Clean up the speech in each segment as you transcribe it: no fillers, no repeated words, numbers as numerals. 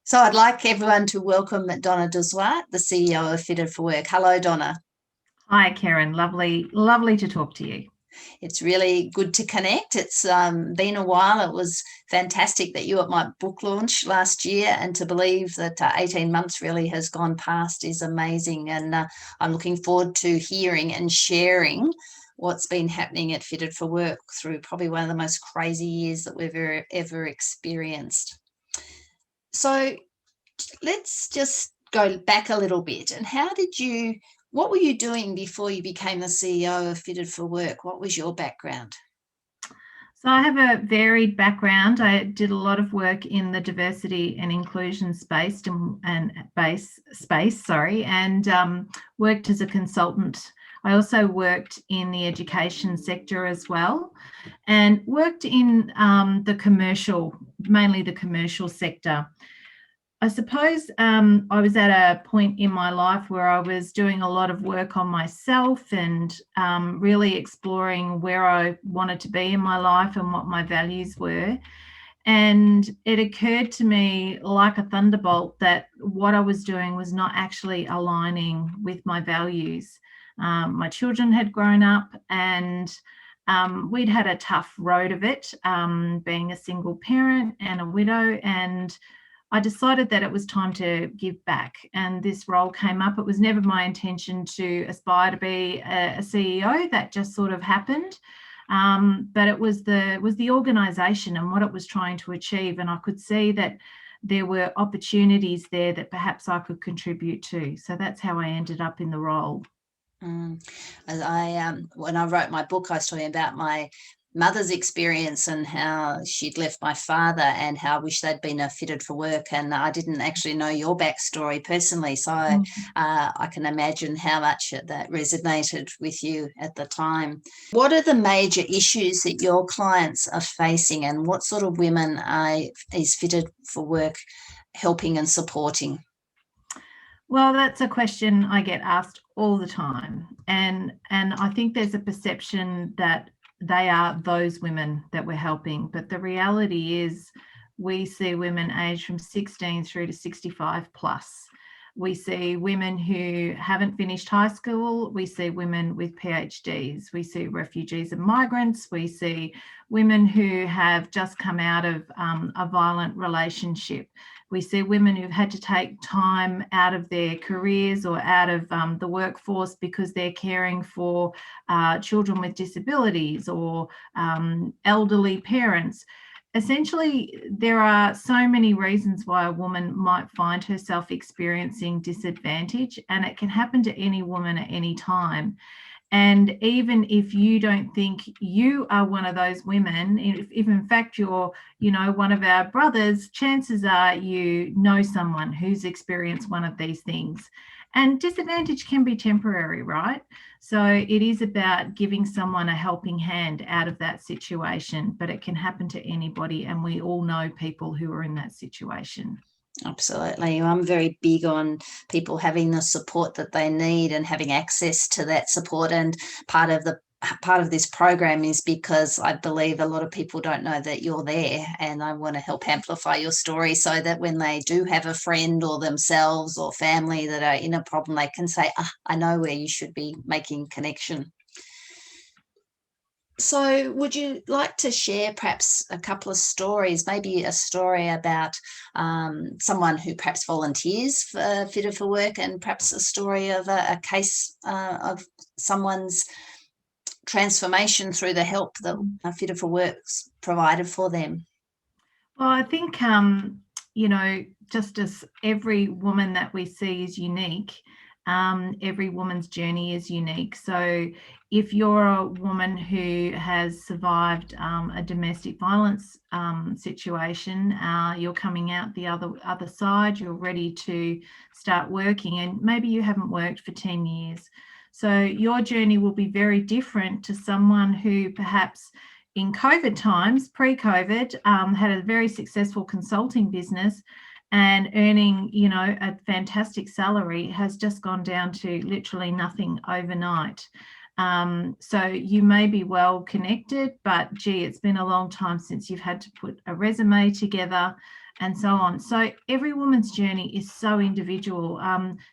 So I'd like everyone to welcome Donna de Zwart, the CEO of Fitted for Work. Hello, Donna. Hi, Kerryn. Lovely to talk to you. It's really good to connect. It's been a while. It was fantastic that you were at my book launch last year, and to believe that 18 months really has gone past is amazing. And I'm looking forward to hearing and sharing what's been happening at Fitted for Work through probably one of the most crazy years that we've ever experienced. So let's just go back a little bit. And what were you doing before you became the CEO of Fitted for Work? What was your background? So I have a varied background. I did a lot of work in the diversity and inclusion and worked as a consultant. I also worked in the education sector as well, and worked in mainly the commercial sector. I suppose I was at a point in my life where I was doing a lot of work on myself and really exploring where I wanted to be in my life and what my values were. And it occurred to me like a thunderbolt that what I was doing was not actually aligning with my values. My children had grown up, and we'd had a tough road of it, being a single parent and a widow. And I decided that it was time to give back, and this role came up. It was never my intention to aspire to be a CEO. That just sort of happened. But it was the organisation and what it was trying to achieve, and I could see that there were opportunities there that perhaps I could contribute to. So that's how I ended up in the role. When I wrote my book, I was talking about my mother's experience and how she'd left my father and how I wish they'd been fitted for work. And I didn't actually know your backstory personally, so I can imagine how much that resonated with you at the time. What are the major issues that your clients are facing, and what sort of women is Fitted for Work helping and supporting? Well, that's a question I get asked all the time. And I think there's a perception that they are those women that we're helping. But the reality is we see women aged from 16 through to 65 plus. We see women who haven't finished high school. We see women with PhDs. We see refugees and migrants. We see women who have just come out of a violent relationship. We see women who've had to take time out of their careers or out of the workforce because they're caring for children with disabilities or elderly parents. Essentially, there are so many reasons why a woman might find herself experiencing disadvantage, and it can happen to any woman at any time. And even if you don't think you are one of those women, if in fact you're, one of our brothers, chances are you know someone who's experienced one of these things. And disadvantage can be temporary, right? So it is about giving someone a helping hand out of that situation, but it can happen to anybody. And we all know people who are in that situation. Absolutely. I'm very big on people having the support that they need and having access to that support. And part of this program is because I believe a lot of people don't know that you're there, and I want to help amplify your story so that when they do have a friend or themselves or family that are in a problem, they can say, I know where you should be making connection. So, would you like to share perhaps a couple of stories, maybe a story about someone who perhaps volunteers for Fitter for Work, and perhaps a story of a case of someone's transformation through the help that Fitter for Work's provided for them? Well, I think, just as every woman that we see is unique, every woman's journey is unique. So if you're a woman who has survived a domestic violence situation, you're coming out the other side, you're ready to start working, and maybe you haven't worked for 10 years. So your journey will be very different to someone who perhaps in COVID times, pre-COVID, had a very successful consulting business, and earning, a fantastic salary has just gone down to literally nothing overnight. So you may be well connected, but gee, it's been a long time since you've had to put a resume together. and so on. So every woman's journey is so individual.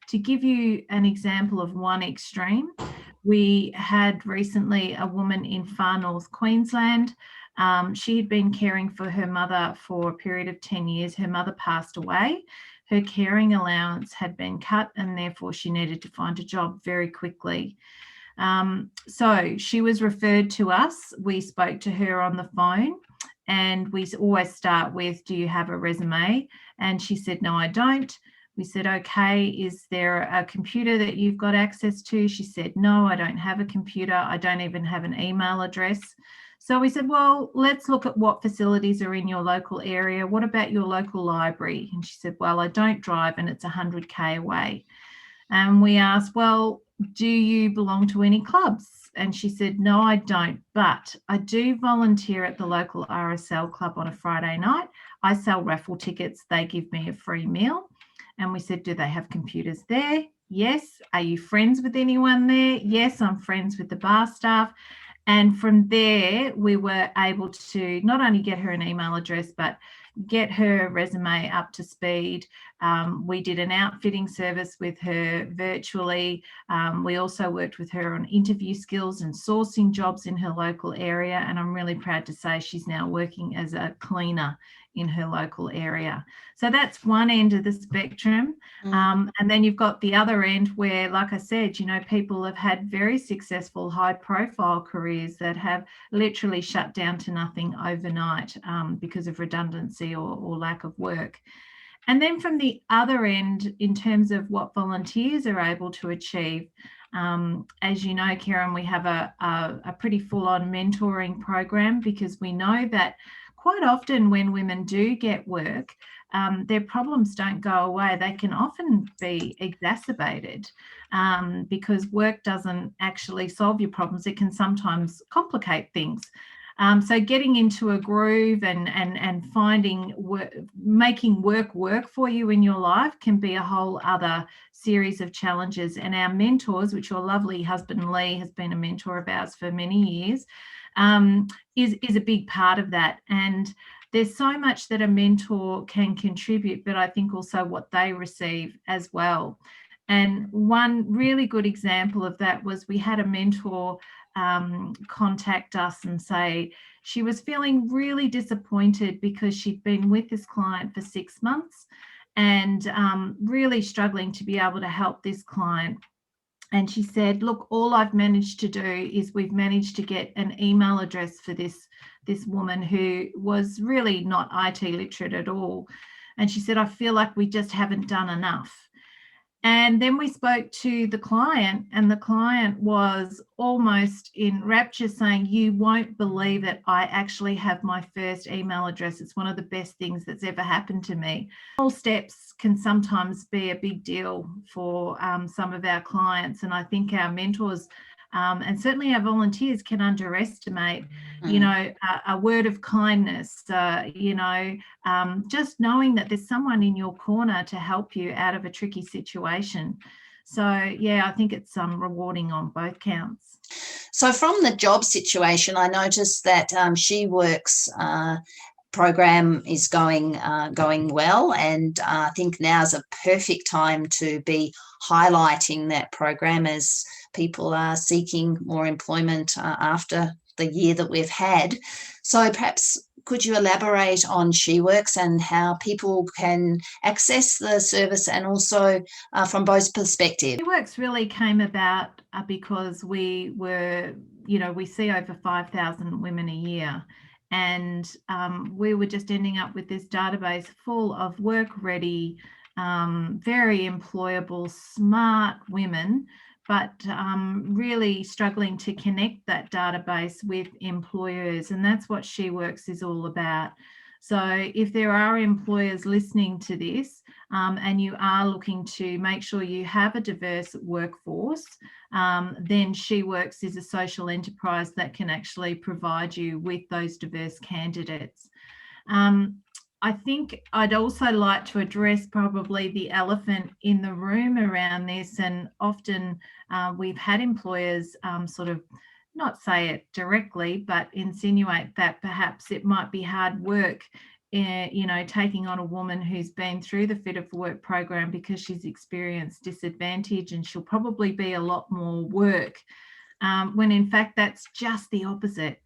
To give you an example of one extreme, we had recently a woman in far north Queensland. She had been caring for her mother for a period of 10 years. Her mother passed away. Her caring allowance had been cut, and therefore she needed to find a job very quickly. So she was referred to us. We spoke to her on the phone, and we always start with, do you have a resume? And she said, no, I don't. We said, okay, is there a computer that you've got access to? She said, no, I don't have a computer. I don't even have an email address. So we said, well, let's look at what facilities are in your local area. What about your local library? And she said, well, I don't drive and it's 100K away. And we asked, well, do you belong to any clubs? And she said, no, I don't, but I do volunteer at the local RSL club on a Friday night. I sell raffle tickets. They give me a free meal. And we said, do they have computers there? Yes. Are you friends with anyone there? Yes, I'm friends with the bar staff. And from there, we were able to not only get her an email address, but get her resume up to speed. We did an outfitting service with her virtually. We also worked with her on interview skills and sourcing jobs in her local area. And I'm really proud to say she's now working as a cleaner in her local area. So that's one end of the spectrum. And then you've got the other end where, like I said, you know, people have had very successful high profile careers that have literally shut down to nothing overnight because of redundancy or lack of work. And then from the other end, in terms of what volunteers are able to achieve, as you know, Kerryn, we have a pretty full-on mentoring program, because we know that quite often when women do get work, their problems don't go away. They can often be exacerbated because work doesn't actually solve your problems. It can sometimes complicate things. So getting into a groove and finding work, making work for you in your life can be a whole other series of challenges. And our mentors, which your lovely husband Lee has been a mentor of ours for many years, is a big part of that. And there's so much that a mentor can contribute, but I think also what they receive as well. And one really good example of that was we had a mentor contact us and say she was feeling really disappointed because she'd been with this client for 6 months and really struggling to be able to help this client. And she said, look, all I've managed to do is we've managed to get an email address for this woman who was really not IT literate at all. And she said, I feel like we just haven't done enough. And then we spoke to the client, and the client was almost in rapture, saying, you won't believe it, I actually have my first email address. It's one of the best things that's ever happened to me. Small steps can sometimes be a big deal for some of our clients. And I think our mentors and certainly our volunteers can underestimate, you know, a word of kindness, you know, just knowing that there's someone in your corner to help you out of a tricky situation. So, yeah, I think it's rewarding on both counts. So from the job situation, I noticed that She Works program is going well, and I think now's a perfect time to be highlighting that program as people are seeking more employment after the year that we've had. So perhaps could you elaborate on She Works and how people can access the service, and also from both perspectives? She Works really came about because we were, you know, we see over 5,000 women a year. And we were just ending up with this database full of work-ready, very employable, smart women, but really struggling to connect that database with employers. And that's what She Works is all about. So if there are employers listening to this and you are looking to make sure you have a diverse workforce, then She Works is a social enterprise that can actually provide you with those diverse candidates. I think I'd also like to address probably the elephant in the room around this. And often we've had employers sort of not say it directly, but insinuate that perhaps it might be hard work taking on a woman who's been through the Fit for Work program because she's experienced disadvantage and she'll probably be a lot more work, when in fact that's just the opposite.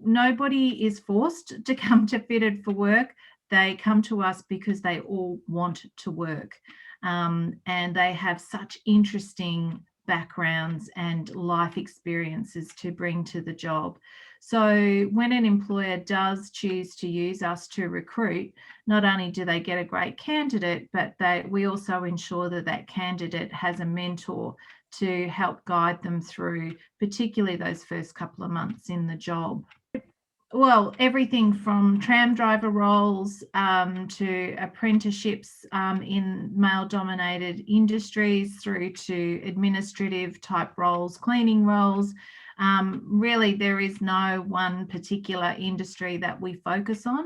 Nobody is forced to come to Fitted for Work. They come to us because they all want to work, and they have such interesting backgrounds and life experiences to bring to the job. So when an employer does choose to use us to recruit, not only do they get a great candidate, but we also ensure that that candidate has a mentor to help guide them through, particularly those first couple of months in the job. Well, everything from tram driver roles to apprenticeships in male-dominated industries through to administrative type roles, cleaning roles. Really, there is no one particular industry that we focus on.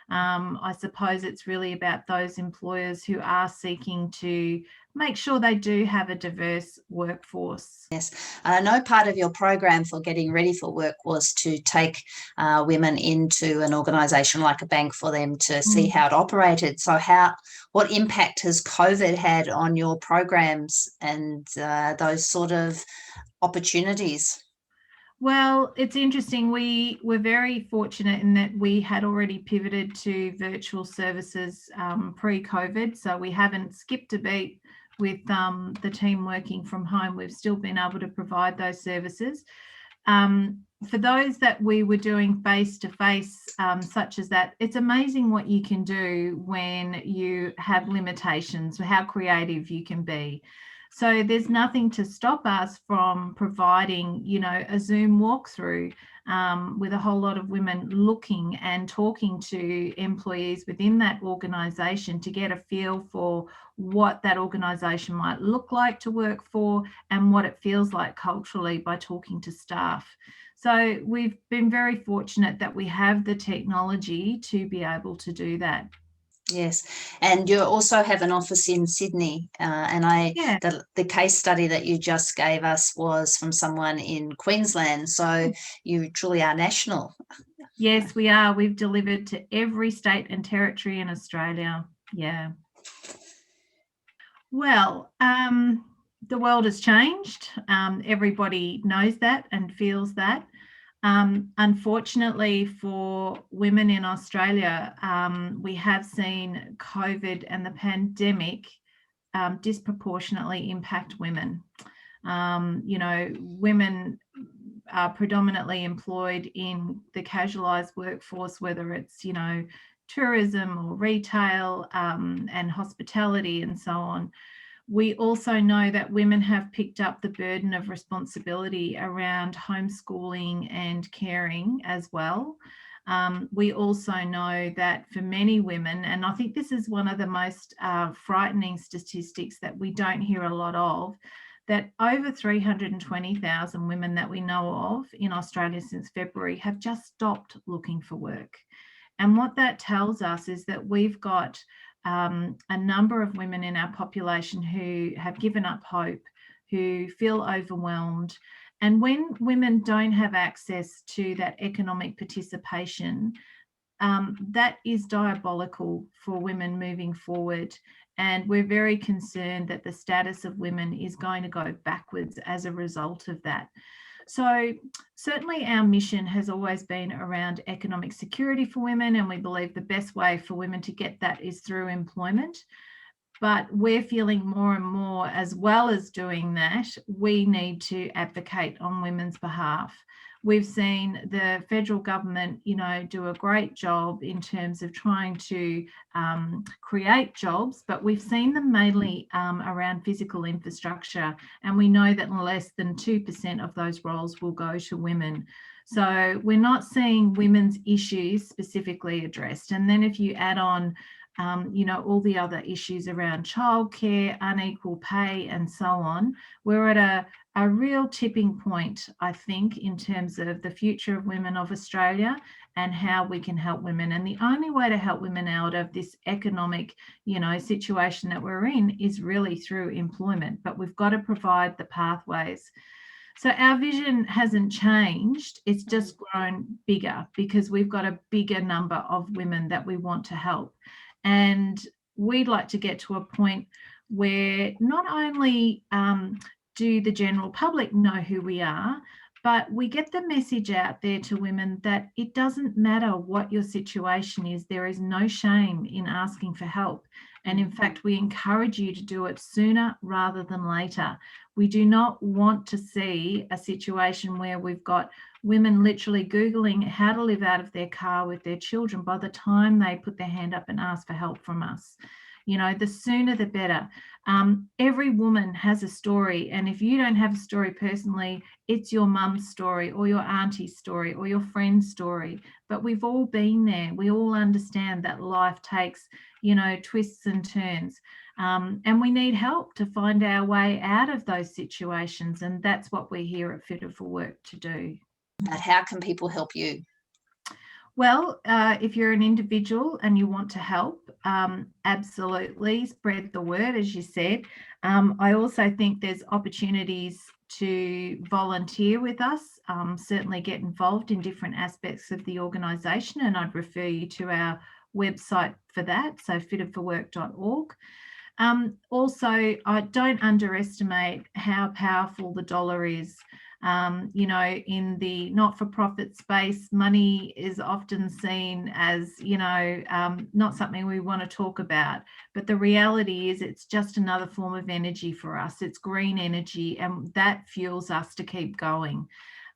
I suppose it's really about those employers who are seeking to make sure they do have a diverse workforce. Yes, and I know part of your program for getting ready for work was to take women into an organisation like a bank for them to see how it operated. So what impact has COVID had on your programs and those sort of opportunities? Well, it's interesting. We were very fortunate in that we had already pivoted to virtual services pre-COVID. So we haven't skipped a beat with the team working from home. We've still been able to provide those services. For those that we were doing face-to-face, such as that, it's amazing what you can do when you have limitations, how creative you can be. So there's nothing to stop us from providing, a Zoom walkthrough with a whole lot of women looking and talking to employees within that organisation to get a feel for what that organisation might look like to work for and what it feels like culturally by talking to staff. So we've been very fortunate that we have the technology to be able to do that. Yes, and you also have an office in Sydney, and the case study that you just gave us was from someone in Queensland, so you truly are national. Yes, we are. We've delivered to every state and territory in Australia. Yeah. Well, the world has changed. Everybody knows that and feels that. Unfortunately for women in Australia, we have seen COVID and the pandemic disproportionately impact women. Women are predominantly employed in the casualised workforce, whether it's, tourism or retail and hospitality and so on. We also know that women have picked up the burden of responsibility around homeschooling and caring as well. We also know that for many women, and I think this is one of the most frightening statistics that we don't hear a lot of, that over 320,000 women that we know of in Australia since February have just stopped looking for work. And what that tells us is that we've got a number of women in our population who have given up hope, who feel overwhelmed. And when women don't have access to that economic participation, that is diabolical for women moving forward. And we're very concerned that the status of women is going to go backwards as a result of that. So certainly our mission has always been around economic security for women, and we believe the best way for women to get that is through employment. But we're feeling more and more, as well as doing that, we need to advocate on women's behalf. We've seen the federal government, do a great job in terms of trying to create jobs, but we've seen them mainly around physical infrastructure, and we know that less than 2% of those roles will go to women. So we're not seeing women's issues specifically addressed. And then if you add on all the other issues around childcare, unequal pay, and so on, we're at a real tipping point, I think, in terms of the future of women of Australia and how we can help women. And the only way to help women out of this economic, situation that we're in is really through employment, but we've got to provide the pathways. So our vision hasn't changed. It's just grown bigger because we've got a bigger number of women that we want to help. And we'd like to get to a point where not only do the general public know who we are, but we get the message out there to women that it doesn't matter what your situation is. There is no shame in asking for help. And in fact, we encourage you to do it sooner rather than later. We do not want to see a situation where we've got women literally Googling how to live out of their car with their children by the time they put their hand up and ask for help from us. You know, the sooner the better. Every woman has a story, and if you don't have a story personally, it's your mum's story or your auntie's story or your friend's story. But we've all been there. We all understand that life takes, you know, twists and turns, and we need help to find our way out of those situations, and that's what we're here at Fitter for Work to do. But how can people help you? Well, if you're an individual and you want to help, absolutely spread the word, as you said. I also think there's opportunities to volunteer with us, certainly get involved in different aspects of the organisation, and I'd refer you to our website for that, so fitterforwork.org. Also, I don't underestimate how powerful the dollar is. You know, in the not-for-profit space, money is often seen as, you know, not something we want to talk about. But the reality is it's just another form of energy for us. It's green energy, and that fuels us to keep going.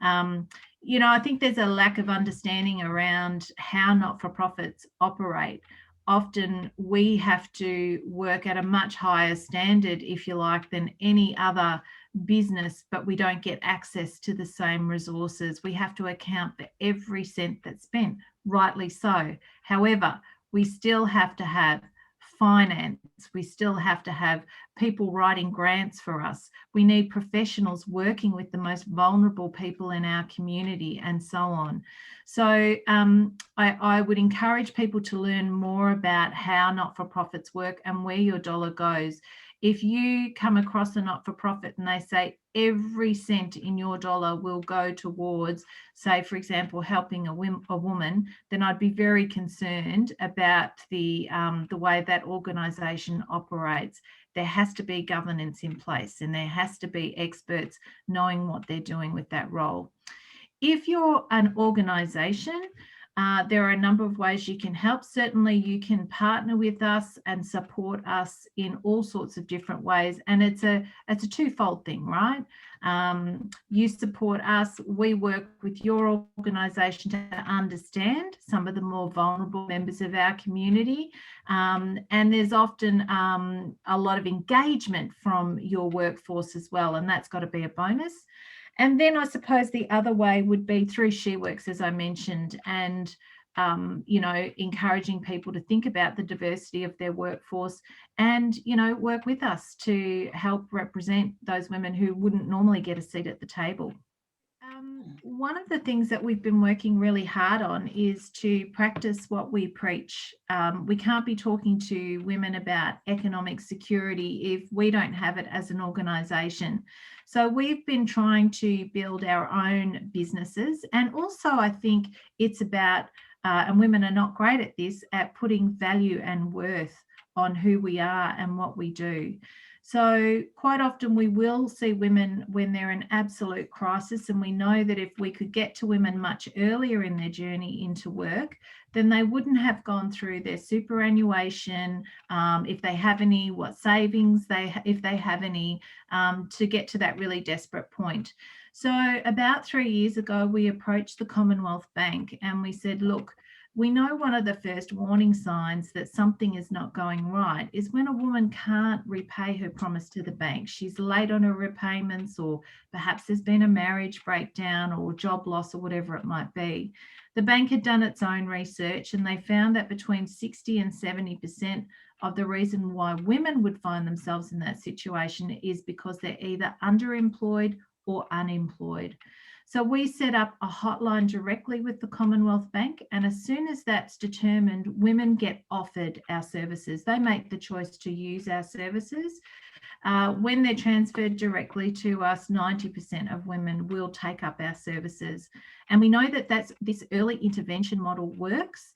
You know, I think there's a lack of understanding around how not-for-profits operate. Often we have to work at a much higher standard, if you like, than any other business, but we don't get access to the same resources. We have to account for every cent that's spent, rightly so. However, we still have to have finance. We still have to have people writing grants for us. We need professionals working with the most vulnerable people in our community, and so on. So I would encourage people to learn more about how not-for-profits work and where your dollar goes. If you come across a not-for-profit and they say every cent in your dollar will go towards, say, for example, helping a woman, then I'd be very concerned about the way that organisation operates. There has to be governance in place, and there has to be experts knowing what they're doing with that role. If you're an organisation, there are a number of ways you can help. Certainly, you can partner with us and support us in all sorts of different ways. And it's a twofold thing, right? You support us, we work with your organisation to understand some of the more vulnerable members of our community. And there's often a lot of engagement from your workforce as well, and that's got to be a bonus. And then I suppose the other way would be through SheWorks, as I mentioned, and you know, encouraging people to think about the diversity of their workforce and, you know, work with us to help represent those women who wouldn't normally get a seat at the table. One of the things that we've been working really hard on is to practice what we preach. We can't be talking to women about economic security if we don't have it as an organisation. So we've been trying to build our own businesses, and also I think it's about, and women are not great at this, at putting value and worth on who we are and what we do. So quite often we will see women when they're in absolute crisis, and we know that if we could get to women much earlier in their journey into work, then they wouldn't have gone through their superannuation, if they have any, what savings if they have any, to get to that really desperate point. So about 3 years ago, we approached the Commonwealth Bank and we said, look, we know one of the first warning signs that something is not going right is when a woman can't repay her promise to the bank. She's late on her repayments, or perhaps there's been a marriage breakdown or job loss or whatever it might be. The bank had done its own research and they found that between 60 and 70% of the reason why women would find themselves in that situation is because they're either underemployed or unemployed. So we set up a hotline directly with the Commonwealth Bank, and as soon as that's determined, women get offered our services. They make the choice to use our services. When they're transferred directly to us, 90% of women will take up our services. And we know that this early intervention model works.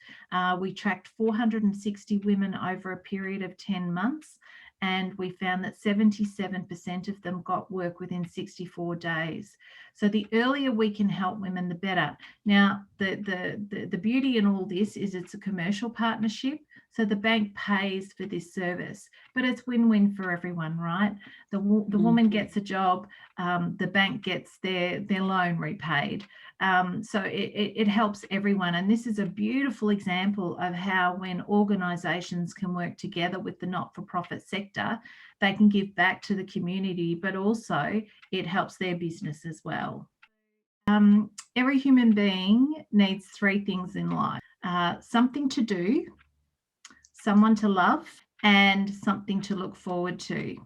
We tracked 460 women over a period of 10 months, and we found that 77% of them got work within 64 days. So the earlier we can help women, the better. Now, the beauty in all this is it's a commercial partnership. So the bank pays for this service, but it's win-win for everyone, right? The woman gets a job, the bank gets their loan repaid. So it helps everyone. And this is a beautiful example of how when organisations can work together with the not-for-profit sector, they can give back to the community, but also it helps their business as well. Every human being needs three things in life: something to do, someone to love, and something to look forward to.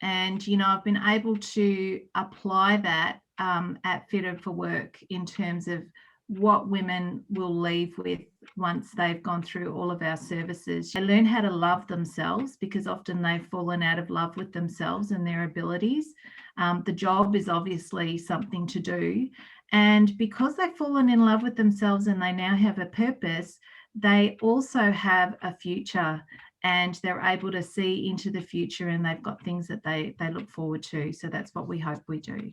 And, you know, I've been able to apply that at Fitted for Work in terms of what women will leave with once they've gone through all of our services. They learn how to love themselves, because often they've fallen out of love with themselves and their abilities. The job is obviously something to do. And because they've fallen in love with themselves and they now have a purpose, they also have a future, and they're able to see into the future, and they've got things that they look forward to. So that's what we hope we do.